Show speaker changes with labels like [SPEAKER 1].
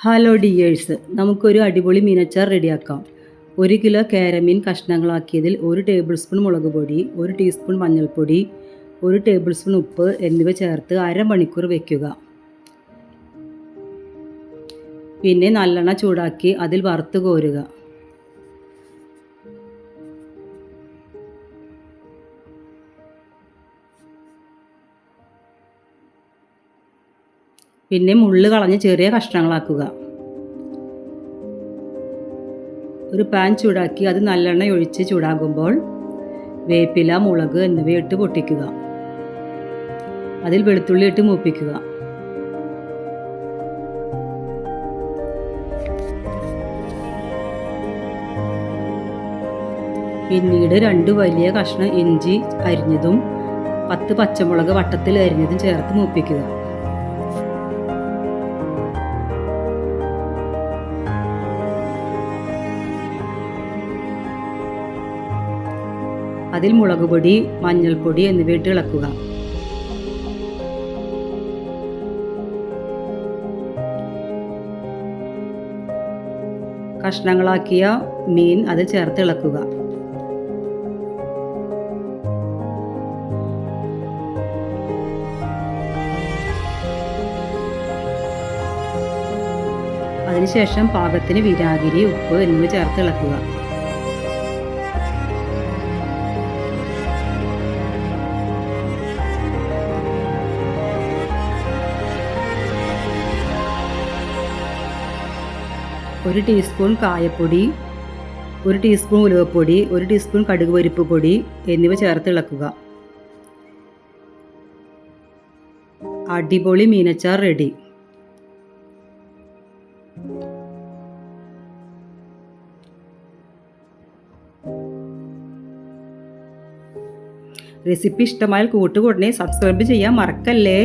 [SPEAKER 1] Hello dears, നമുക്കൊരു അടിപൊളി മീനച്ചാർ റെഡിയാക്കാം. 1 കിലോ കേരമീൻ കഷ്ണങ്ങളാക്കിയതിൽ 1 ടേബിൾ സ്പൂൺ മുളക് പൊടി, 1 ടീസ്പൂൺ മഞ്ഞൾപ്പൊടി, 1 ടേബിൾ സ്പൂൺ ഉപ്പ് എന്നിവ ചേർത്ത് അരമണിക്കൂർ വയ്ക്കുക. പിന്നെ നല്ലെണ്ണ ചൂടാക്കി അതിൽ വറുത്ത് കോരുക. പിന്നെ മുള്ള് കളഞ്ഞ് ചെറിയ കഷ്ണങ്ങളാക്കുക. ഒരു പാൻ ചൂടാക്കി അത് നല്ലെണ്ണ ഒഴിച്ച് ചൂടാകുമ്പോൾ വേപ്പില, മുളക് എന്നിവയിട്ട് പൊട്ടിക്കുക. അതിൽ വെളുത്തുള്ളി ഇട്ട് മൂപ്പിക്കുക. പിന്നീട് 2 വലിയ കഷ്ണം ഇഞ്ചി അരിഞ്ഞതും 10 പച്ചമുളക് വട്ടത്തിൽ അരിഞ്ഞതും ചേർത്ത് മൂപ്പിക്കുക. അതിൽ മുളക് പൊടി, മഞ്ഞൾപ്പൊടി എന്നിവയിട്ട് ഇളക്കുക. കഷ്ണങ്ങളാക്കിയ മീൻ അതിൽ ചേർത്ത് ഇളക്കുക. അതിനുശേഷം പാകത്തിന് വിനാഗിരി, ഉപ്പ് എന്നിവ ചേർത്ത് ഇളക്കുക. ഒരു ടീസ്പൂൺ കായപ്പൊടി, 1 ടീസ്പൂൺ ഉലുവപ്പൊടി, 1 ടീസ്പൂൺ കടുക് പരിപ്പ് പൊടി എന്നിവ ചേർത്ത് ഇളക്കുക. അടിപൊളി മീനച്ചാർ റെഡി. റെസിപ്പി ഇഷ്ടമായാൽ കൂട്ടുകൂടനെ സബ്സ്ക്രൈബ് ചെയ്യാൻ മറക്കല്ലേ.